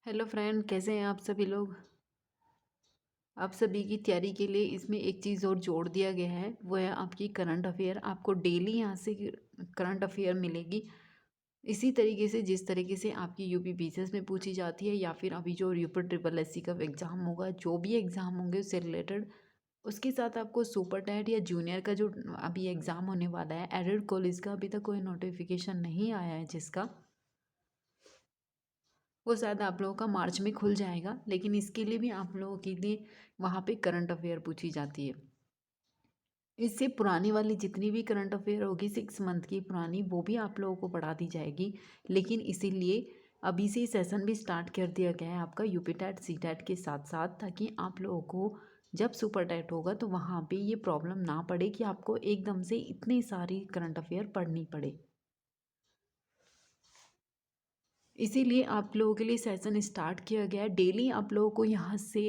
Hello friend, कैसे हैं आप सभी लोग। आप सभी की तैयारी के लिए इसमें एक चीज़ और जोड़ दिया गया है, वो है आपकी करंट अफेयर। आपको डेली यहाँ से करंट अफेयर मिलेगी इसी तरीके से जिस तरीके से आपकी यूपी बीसीएस में पूछी जाती है, या फिर अभी जो यूपी ट्रिपल एससी का एग्ज़ाम होगा, जो भी एग्ज़ाम होंगे उससे रिलेटेड। उसके साथ आपको सुपर टेट या जूनियर का जो अभी एग्ज़ाम होने वाला है, एडेड कॉलेज का अभी तक कोई नोटिफिकेशन नहीं आया है जिसका, वो शायद आप लोगों का मार्च में खुल जाएगा। लेकिन इसके लिए भी आप लोगों के लिए वहाँ पे करंट अफेयर पूछी जाती है। इससे पुरानी वाली जितनी भी करंट अफेयर होगी 6 मंथ की पुरानी, वो भी आप लोगों को पढ़ा दी जाएगी। लेकिन इसीलिए अभी से सेशन भी स्टार्ट कर दिया गया है आपका यूपी टेट सी टेट के साथ साथ, ताकि आप लोगों को जब सुपर टेट होगा तो वहाँ पे ये प्रॉब्लम ना पड़े कि आपको एकदम से इतनी सारी करंट अफेयर पढ़नी पड़े। इसीलिए आप लोगों के लिए सेशन स्टार्ट किया गया है। डेली आप लोगों को यहाँ से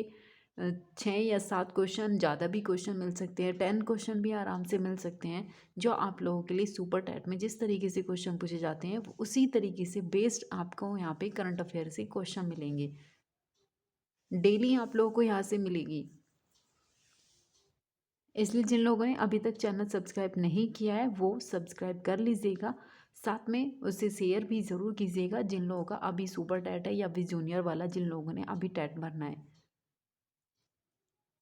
6 या 7 क्वेश्चन, ज़्यादा भी क्वेश्चन मिल सकते हैं, 10 क्वेश्चन भी आराम से मिल सकते हैं, जो आप लोगों के लिए सुपर टेट में जिस तरीके से क्वेश्चन पूछे जाते हैं उसी तरीके से बेस्ड आपको यहाँ पे करंट अफेयर से क्वेश्चन मिलेंगे। डेली आप लोगों को यहाँ से मिलेगी। इसलिए जिन लोगों ने अभी तक चैनल सब्सक्राइब नहीं किया है वो सब्सक्राइब कर लीजिएगा, साथ में उसे शेयर भी ज़रूर कीजिएगा जिन लोगों का अभी सुपर टेट है या अभी जूनियर वाला, जिन लोगों ने अभी टेट भरना है।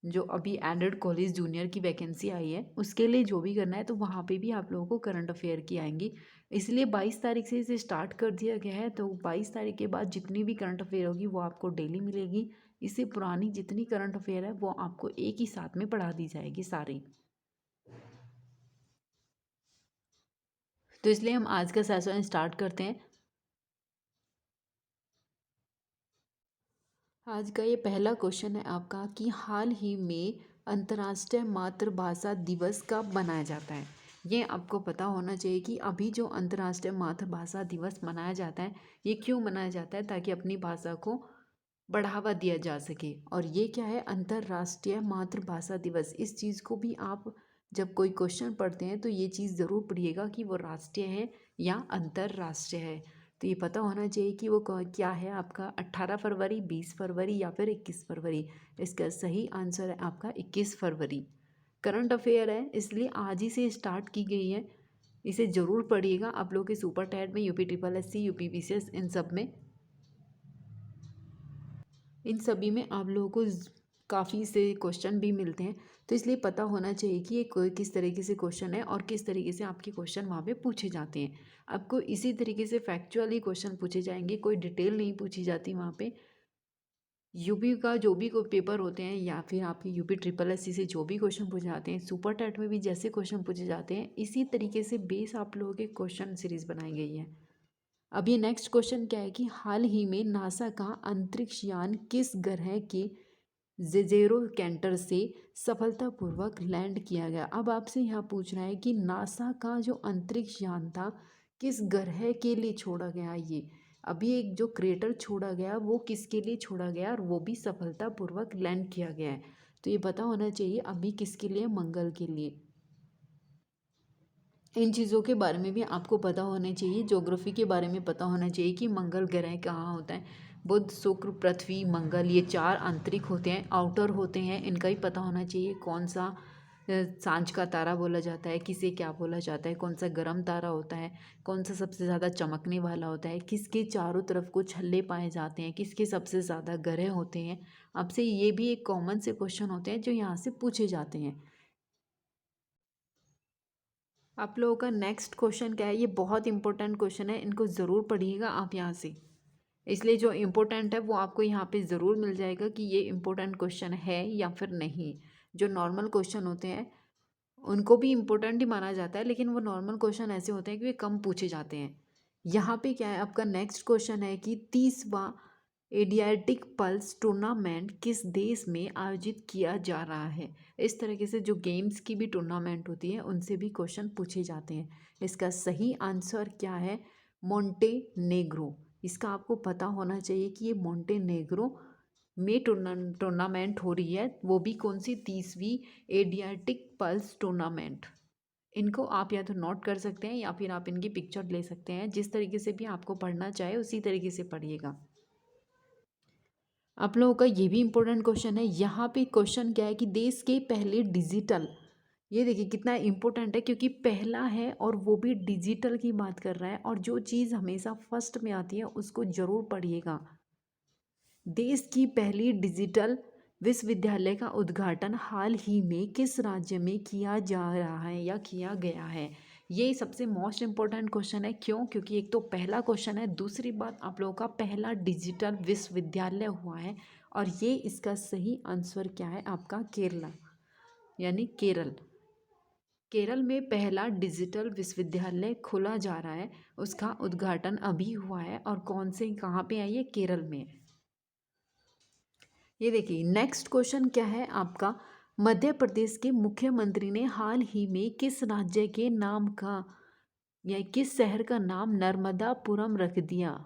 जो अभी एडेड कॉलेज जूनियर की वैकेंसी आई है उसके लिए जो भी करना है, तो वहाँ पे भी आप लोगों को करंट अफेयर की आएंगी। इसलिए 22 तारीख से इसे स्टार्ट कर दिया गया है, तो 22 तारीख के बाद जितनी भी करंट अफेयर होगी वो आपको डेली मिलेगी। इससे पुरानी जितनी करंट अफेयर है वो आपको एक ही साथ में पढ़ा दी जाएगी सारी। तो इसलिए हम आज का सेशन स्टार्ट करते हैं। आज का ये पहला क्वेश्चन है आपका कि हाल ही में अंतर्राष्ट्रीय मातृभाषा दिवस कब मनाया जाता है। ये आपको पता होना चाहिए कि अभी जो अंतर्राष्ट्रीय मातृभाषा दिवस मनाया जाता है ये क्यों मनाया जाता है, ताकि अपनी भाषा को बढ़ावा दिया जा सके। और ये क्या है, अंतर्राष्ट्रीय मातृभाषा दिवस। इस चीज़ को भी आप जब कोई क्वेश्चन पढ़ते हैं तो ये चीज़ ज़रूर पढ़िएगा कि वो राष्ट्रीय है या अंतर्राष्ट्रीय है। तो ये पता होना चाहिए कि वो क्या है आपका, 18 फरवरी, 20 फरवरी या फिर 21 फरवरी। इसका सही आंसर है आपका 21 फरवरी। करंट अफेयर है इसलिए आज ही से स्टार्ट की गई है, इसे ज़रूर पढ़िएगा। आप लोग के सुपर टेट में, UP triple SC, UP BCS, इन सभी में आप लोगों को काफ़ी से क्वेश्चन भी मिलते हैं। तो इसलिए पता होना चाहिए कि ये कोई किस तरीके से क्वेश्चन है और किस तरीके से आपके क्वेश्चन वहाँ पे पूछे जाते हैं। आपको इसी तरीके से फैक्चुअली क्वेश्चन पूछे जाएंगे, कोई डिटेल नहीं पूछी जाती वहाँ पे। यूपी का जो भी कोई पेपर होते हैं या फिर आपके यूपी ट्रिपल एससी से जो भी क्वेश्चन पूछे जाते हैं, सुपर टेट में भी जैसे क्वेश्चन पूछे जाते हैं इसी तरीके से बेस आप लोगों के क्वेश्चन सीरीज बनाई गई है। अब ये नेक्स्ट क्वेश्चन क्या है कि हाल ही में नासा का अंतरिक्ष यान किस ग्रह के जेजेरो कैंटर से सफलतापूर्वक लैंड किया गया। अब आपसे यहाँ पूछ रहा है कि नासा का जो अंतरिक्ष यान था किस ग्रह के लिए छोड़ा गया। ये अभी एक जो क्रेटर छोड़ा गया वो किसके लिए छोड़ा गया और वो भी सफलतापूर्वक लैंड किया गया है। तो ये पता होना चाहिए अभी किसके लिए, मंगल के लिए। इन चीज़ों के बारे में भी आपको पता होना चाहिए, ज्योग्राफी के बारे में पता होना चाहिए कि मंगल ग्रह कहाँ होता है। बुध, शुक्र, पृथ्वी, मंगल, ये 4 आंतरिक होते हैं, आउटर होते हैं। इनका ही पता होना चाहिए कौन सा सांझ का तारा बोला जाता है, किसे क्या बोला जाता है, कौन सा गर्म तारा होता है, कौन सा सबसे ज़्यादा चमकने वाला होता है, किसके चारों तरफ को छल्ले पाए जाते हैं, किसके सबसे ज़्यादा ग्रह होते हैं। आपसे ये भी एक कॉमन से क्वेश्चन होते हैं जो यहाँ से पूछे जाते हैं। आप लोगों का नेक्स्ट क्वेश्चन क्या है, ये बहुत इंपॉर्टेंट क्वेश्चन है, इनको ज़रूर पढ़िएगा आप यहाँ से। इसलिए जो इम्पोर्टेंट है वो आपको यहाँ पे ज़रूर मिल जाएगा कि ये इम्पोर्टेंट क्वेश्चन है या फिर नहीं। जो नॉर्मल क्वेश्चन होते हैं उनको भी इम्पोर्टेंट ही माना जाता है, लेकिन वो नॉर्मल क्वेश्चन ऐसे होते हैं कि वे कम पूछे जाते हैं। यहाँ पे क्या है, आपका नेक्स्ट क्वेश्चन है कि 30वां एडियाटिक पल्स टूर्नामेंट किस देश में आयोजित किया जा रहा है। इस तरीके से जो गेम्स की भी टूर्नामेंट होती है उनसे भी क्वेश्चन पूछे जाते हैं। इसका सही आंसर क्या है, मोंटेनेग्रो। इसका आपको पता होना चाहिए कि ये मोंटेनेग्रो में टूर्नामेंट हो रही है, वो भी कौन सी, 30वीं एडियाटिक पल्स टूर्नामेंट। इनको आप या तो नोट कर सकते हैं या फिर आप इनकी पिक्चर ले सकते हैं, जिस तरीके से भी आपको पढ़ना चाहे उसी तरीके से पढ़िएगा। आप लोगों का ये भी इम्पोर्टेंट क्वेश्चन है। यहाँ पे क्वेश्चन क्या है कि देश के पहले डिजिटल, ये देखिए कितना इम्पोर्टेंट है क्योंकि पहला है और वो भी डिजिटल की बात कर रहा है, और जो चीज़ हमेशा फर्स्ट में आती है उसको ज़रूर पढ़िएगा। देश की पहली डिजिटल विश्वविद्यालय का उद्घाटन हाल ही में किस राज्य में किया जा रहा है या किया गया है? ये सबसे मोस्ट इम्पोर्टेंट क्वेश्चन है। क्यों? क्योंकि एक तो पहला क्वेश्चन है, दूसरी बात आप लोगों का पहला डिजिटल विश्वविद्यालय हुआ है, और ये इसका सही आंसर क्या है आपका? केरला, यानी केरल। केरल में पहला डिजिटल विश्वविद्यालय खोला जा रहा है, उसका उद्घाटन अभी हुआ है, और कौन से कहाँ पे है? ये केरल में। ये देखिए नेक्स्ट क्वेश्चन क्या है आपका? मध्य प्रदेश के मुख्यमंत्री ने हाल ही में किस राज्य के नाम का या किस शहर का नाम नर्मदापुरम रख दिया?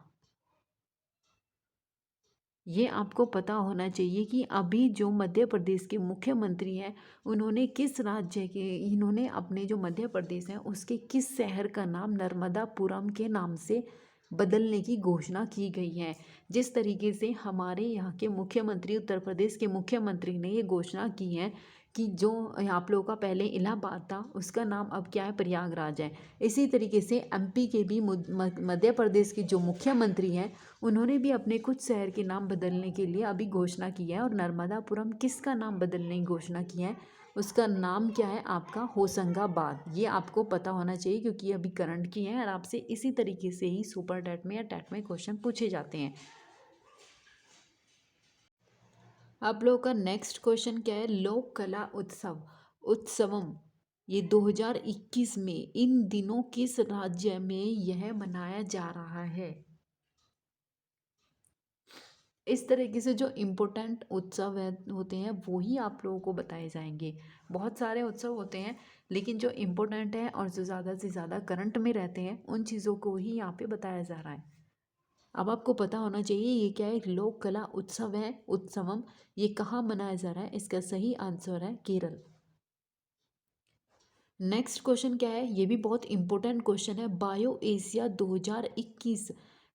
ये आपको पता होना चाहिए कि अभी जो मध्य प्रदेश के मुख्यमंत्री हैं उन्होंने किस राज्य के, इन्होंने अपने जो मध्य प्रदेश है उसके किस शहर का नाम नर्मदापुरम के नाम से बदलने की घोषणा की गई है। जिस तरीके से हमारे यहाँ के मुख्यमंत्री, उत्तर प्रदेश के मुख्यमंत्री ने ये घोषणा की है कि जो आप लोगों का पहले इलाहाबाद था उसका नाम अब क्या है? प्रयागराज है। इसी तरीके से एमपी के भी मध्य प्रदेश के जो मुख्यमंत्री हैं उन्होंने भी अपने कुछ शहर के नाम बदलने के लिए अभी घोषणा की है, और नर्मदापुरम किसका नाम बदलने की घोषणा की है? उसका नाम क्या है आपका? होशंगाबाद। ये आपको पता होना चाहिए क्योंकि ये अभी करंट की है, और आपसे इसी तरीके से ही सुपर टेट में या टेट में क्वेश्चन पूछे जाते हैं। आप लोगों का नेक्स्ट क्वेश्चन क्या है? लोक कला उत्सवम ये 2021 में इन दिनों किस राज्य में यह मनाया जा रहा है? इस तरीके से जो इम्पोर्टेंट उत्सव होते हैं वो ही आप लोगों को बताए जाएंगे। बहुत सारे उत्सव होते हैं लेकिन जो इम्पोर्टेंट है और जो ज़्यादा से ज़्यादा करंट में रहते हैं उन चीज़ों को ही यहाँ पे बताया जा रहा है। अब आपको पता होना चाहिए ये क्या है? लोक कला उत्सव है, उत्सवम। ये कहाँ मनाया जा रहा है? इसका सही आंसर है केरल। नेक्स्ट क्वेश्चन क्या है? ये भी बहुत इंपॉर्टेंट क्वेश्चन है। बायो एशिया 2021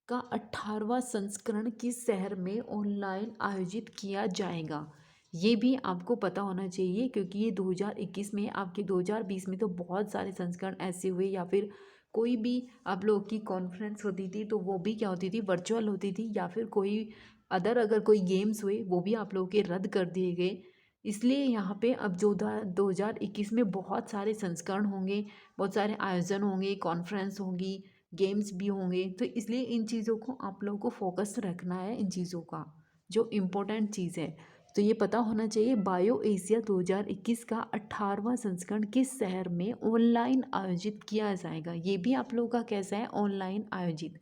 का 18वां संस्करण किस शहर में ऑनलाइन आयोजित किया जाएगा? ये भी आपको पता होना चाहिए क्योंकि ये 2021 में, आपके 2020 में तो बहुत सारे संस्करण ऐसे हुए, या फिर कोई भी आप लोगों की कॉन्फ्रेंस होती थी तो वो भी क्या होती थी? वर्चुअल होती थी, या फिर कोई अदर अगर कोई गेम्स हुए वो भी आप लोगों के रद्द कर दिए गए। इसलिए यहाँ पे अब जो 2021 में बहुत सारे संस्करण होंगे, बहुत सारे आयोजन होंगे, कॉन्फ्रेंस होंगी, गेम्स भी होंगे, तो इसलिए इन चीज़ों को आप लोगों को फोकस रखना है, इन चीज़ों का जो इम्पोर्टेंट चीज़ है। तो ये पता होना चाहिए बायो एशिया 2021 का 18वां संस्करण किस शहर में ऑनलाइन आयोजित किया जाएगा? ये भी आप लोगों का कैसा है? ऑनलाइन आयोजित।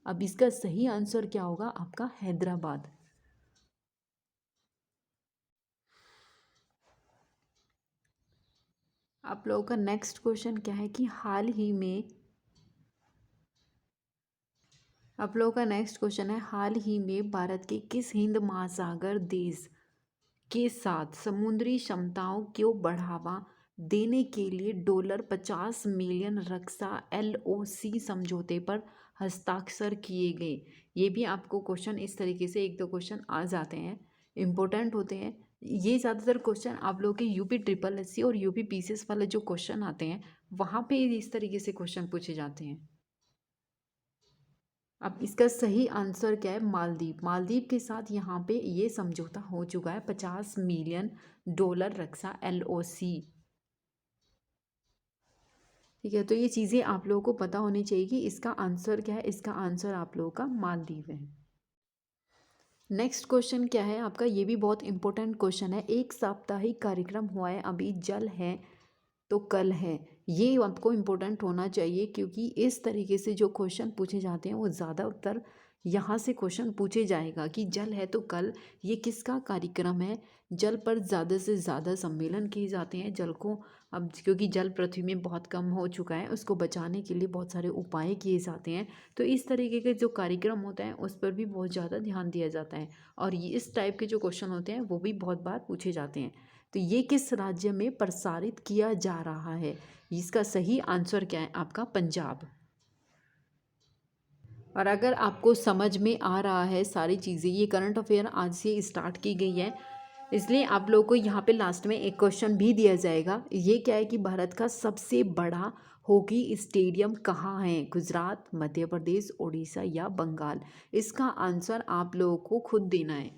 अब इसका सही आंसर क्या होगा आपका? हैदराबाद। आप लोगों का नेक्स्ट क्वेश्चन क्या है कि हाल ही में, आप लोगों का नेक्स्ट क्वेश्चन है हाल ही में भारत के किस हिंद महासागर देश के साथ समुद्री क्षमताओं को बढ़ावा देने के लिए $50 मिलियन रक्षा LOC समझौते पर हस्ताक्षर किए गए? ये भी आपको क्वेश्चन इस तरीके से एक दो क्वेश्चन आ जाते हैं, इम्पोर्टेंट होते हैं। ये ज़्यादातर क्वेश्चन आप लोगों के यूपी ट्रिपल एस सी और यूपी पीसीएस वाले जो क्वेश्चन आते हैं वहाँ पे इस तरीके से क्वेश्चन पूछे जाते हैं। अब इसका सही आंसर क्या है? मालदीव। मालदीव के साथ यहाँ पे ये समझौता हो चुका है, $50 मिलियन रक्षा LOC। ठीक है, तो ये चीज़ें आप लोगों को पता होनी चाहिए कि इसका आंसर क्या है। इसका आंसर आप लोगों का मालदीव है। नेक्स्ट क्वेश्चन क्या है आपका? ये भी बहुत इंपॉर्टेंट क्वेश्चन है। एक साप्ताहिक कार्यक्रम हुआ है अभी, जल है तो कल है। ये आपको इम्पोर्टेंट होना चाहिए क्योंकि इस तरीके से जो क्वेश्चन पूछे जाते हैं वो ज़्यादातर यहाँ से क्वेश्चन पूछे जाएगा कि जल है तो कल ये किसका कार्यक्रम है। जल पर ज़्यादा से ज़्यादा सम्मेलन किए जाते हैं। जल को अब क्योंकि जल पृथ्वी में बहुत कम हो चुका है, उसको बचाने के लिए बहुत सारे उपाय किए जाते हैं। तो इस तरीके के जो कार्यक्रम होता है उस पर भी बहुत ज़्यादा ध्यान दिया जाता है, और ये इस टाइप के जो क्वेश्चन होते हैं वो भी बहुत बार पूछे जाते हैं। तो ये किस राज्य में प्रसारित किया जा रहा है? इसका सही आंसर क्या है आपका? पंजाब। और अगर आपको समझ में आ रहा है सारी चीज़ें, ये करंट अफेयर आज से स्टार्ट की गई है, इसलिए आप लोगों को यहाँ पे लास्ट में एक क्वेश्चन भी दिया जाएगा। ये क्या है कि भारत का सबसे बड़ा हॉकी स्टेडियम कहाँ है? गुजरात, मध्य प्रदेश, उड़ीसा या बंगाल? इसका आंसर आप लोगों को खुद देना है।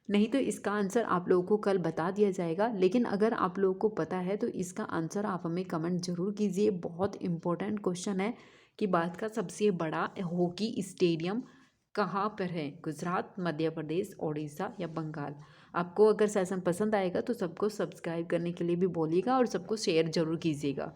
नहीं तो इसका आंसर आप लोगों को कल बता दिया जाएगा, लेकिन अगर आप लोगों को पता है तो इसका आंसर आप हमें कमेंट जरूर कीजिए। बहुत इंपॉर्टेंट क्वेश्चन है कि भारत का सबसे बड़ा हॉकी स्टेडियम कहाँ पर है? गुजरात, मध्य प्रदेश, उड़ीसा या बंगाल? आपको अगर सेशन पसंद आएगा तो सबको सब्सक्राइब करने के लिए भी बोलिएगा और सबको शेयर जरूर कीजिएगा।